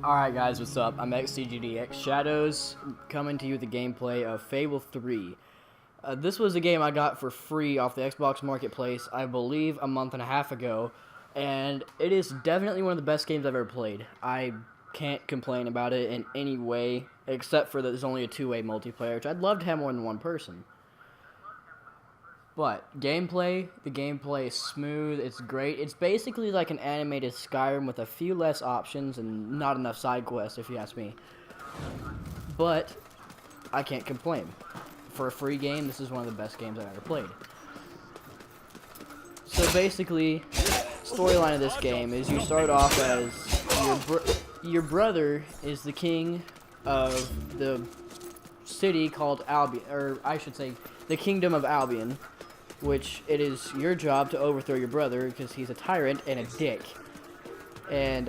Alright guys, what's up? I'm XCgDx Shadows, coming to you with the gameplay of Fable 3. This was a game I got for free off the Xbox Marketplace, I believe a month and a half ago, and it is definitely one of the best games I've ever played. I can't complain about it in any way, except for that there's only a two-way multiplayer, which I'd love to have more than one person. But the gameplay is smooth, it's great. It's basically like an animated Skyrim with a few less options and not enough side quests, if you ask me. But I can't complain. For a free game, this is one of the best games I've ever played. So basically, storyline of this game is you start off as your brother is the king of the city called Albion, or I should say, the Kingdom of Albion. Which it is your job to overthrow your brother because he's a tyrant and a dick. And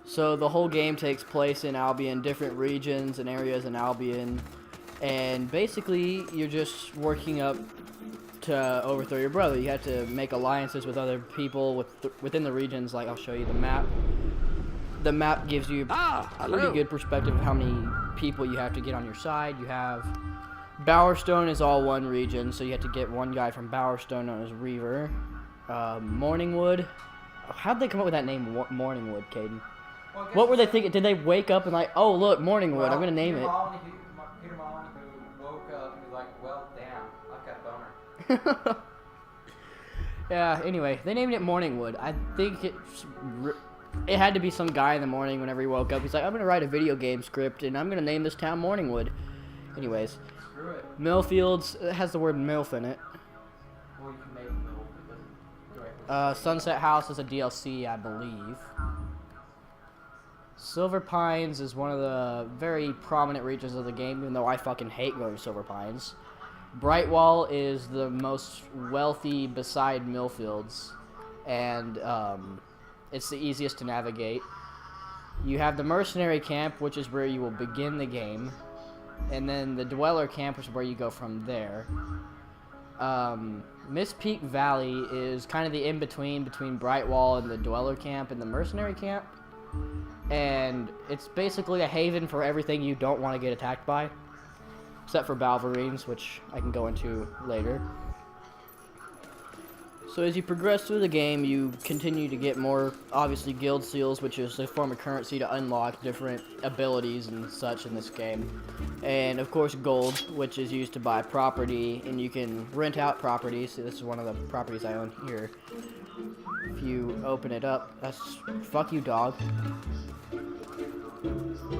so the whole game takes place in Albion, different regions and areas in Albion, and basically you're just working up to overthrow your brother. You have to make alliances with other people within the regions. Like, I'll show you the map. The map gives you a pretty good perspective of how many people you have to get on your side. You have Bowerstone is all one region, so you have to get one guy from Bowerstone known as Reaver. Morningwood. How'd they come up with that name, Morningwood, Caden? Well, what were they thinking? Did they wake up and like, oh look, Morningwood, well, I'm gonna name it. Peter Molyneux woke up and was like, well, damn, I've got a boner. Yeah, anyway, they named it Morningwood. I think it had to be some guy in the morning whenever he woke up. He's like, I'm gonna write a video game script and I'm gonna name this town Morningwood. Anyways. Millfields, it has the word MILF in it. Or you can make MILF. Sunset House is a DLC, I believe. Silver Pines is one of the very prominent regions of the game, even though I fucking hate going to Silver Pines. Brightwall is the most wealthy beside Millfields, and it's the easiest to navigate. You have the Mercenary Camp, which is where you will begin the game. And then the Dweller Camp is where you go from there. Miss Peak Valley is kind of the in-between between Brightwall and the Dweller Camp and the Mercenary Camp. And it's basically a haven for everything you don't want to get attacked by. Except for Balverines, which I can go into later. So as you progress through the game, you continue to get more, obviously, guild seals, which is a form of currency to unlock different abilities and such in this game. And, of course, gold, which is used to buy property, and you can rent out properties. So this is one of the properties I own here. If you open it up, that's... Fuck you, dog.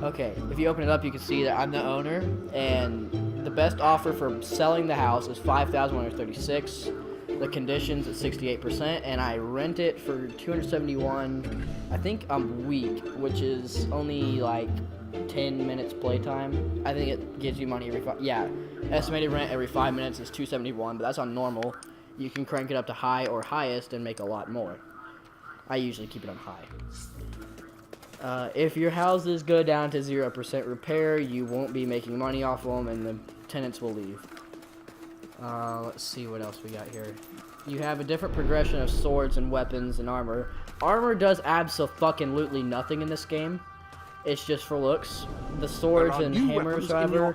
Okay, if you open it up, you can see that I'm the owner, and the best offer for selling the house is $5,136. The conditions at 68%, and I rent it for $271, I think a week, which is only like 10 minutes playtime. I think it gives you money every estimated rent every 5 minutes is $271, but that's on normal. You can crank it up to high or highest and make a lot more. I usually keep it on high. If your houses go down to 0% repair, you won't be making money off them, and the tenants will leave. Let's see what else we got here. You have a different progression of swords and weapons and armor. Armor does abso-fucking-lutely nothing in this game. It's just for looks. The swords and hammers, however,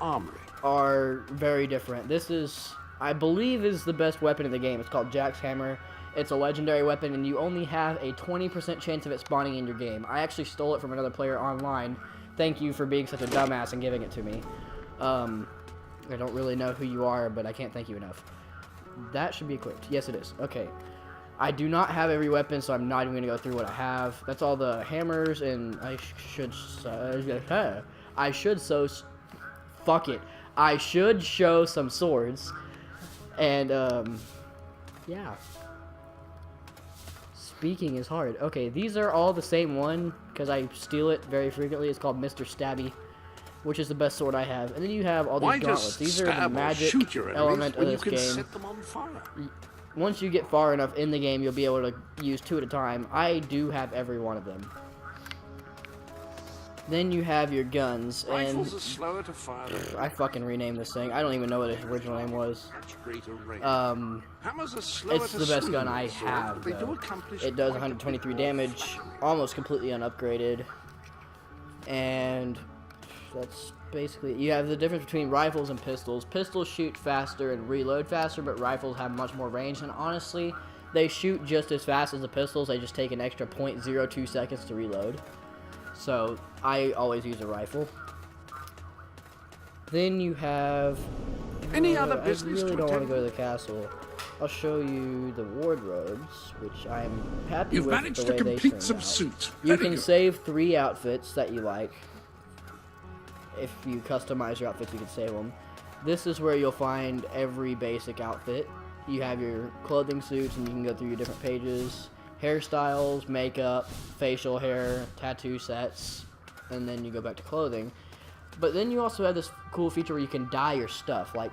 are very different. This is, I believe, is the best weapon in the game. It's called Jack's Hammer. It's a legendary weapon, and you only have a 20% chance of it spawning in your game. I actually stole it from another player online. Thank you for being such a dumbass and giving it to me. I don't really know who you are, but I can't thank you enough. That should be equipped. Yes, it is. Okay. I do not have every weapon, so I'm not even going to go through what I have. That's all the hammers, and I should show some swords. And, yeah. Speaking is hard. Okay, these are all the same one, because I steal it very frequently. It's called Mr. Stabby, which is the best sword I have. And then you have all these gauntlets. These are the magic element of this game. Once you get far enough in the game, you'll be able to use 2 at a time. I do have every one of them. Then you have your guns, and I fucking renamed this thing. I don't even know what its original name was. It's the best gun I have, though. It does 123 damage, almost completely unupgraded. And that's basically, you have the difference between rifles and pistols. Pistols shoot faster and reload faster, but rifles have much more range, and honestly, they shoot just as fast as the pistols. They just take an extra 0.02 seconds to reload. So I always use a rifle. Then you have Any other business I really to don't want to attend? go to the castle. I'll show you the wardrobes, which I'm happy You've with managed the to way they complete turned some out. suits. You Very can good. save 3 outfits that you like. If you customize your outfits, you can save them. This is where you'll find every basic outfit. You have your clothing suits, and you can go through your different pages. Hairstyles, makeup, facial hair, tattoo sets, and then you go back to clothing. But then you also have this cool feature where you can dye your stuff. Like,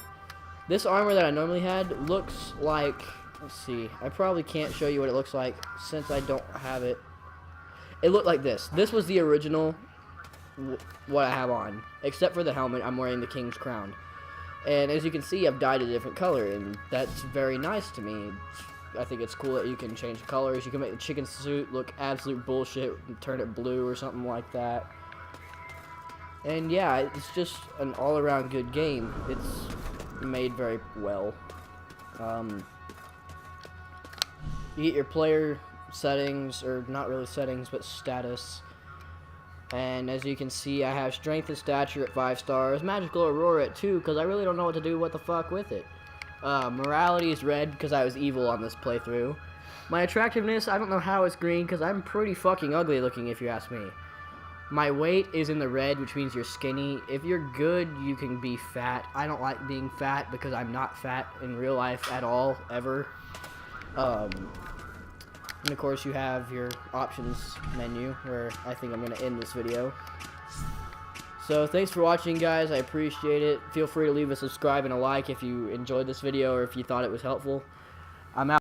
this armor that I normally had looks like, let's see, I probably can't show you what it looks like since I don't have it. It looked like this. This was the original, what I have on. Except for the helmet, I'm wearing the King's Crown. And as you can see, I've dyed a different color, and that's very nice to me. I think it's cool that you can change the colors. You can make the chicken suit look absolute bullshit and turn it blue or something like that. And yeah, it's just an all-around good game. It's made very well. You get your player settings, or not really settings, but status. And as you can see, I have strength and stature at 5 stars, magical aurora at 2, because I really don't know what to do what the fuck with it. Morality is red, because I was evil on this playthrough. My attractiveness, I don't know how it's green, because I'm pretty fucking ugly looking if you ask me. My weight is in the red, which means you're skinny. If you're good, you can be fat. I don't like being fat, because I'm not fat in real life at all, ever. And of course you have your options menu, where I think I'm going to end this video. So thanks for watching, guys. I appreciate it. Feel free to leave a subscribe and a like if you enjoyed this video or if you thought it was helpful. I'm out.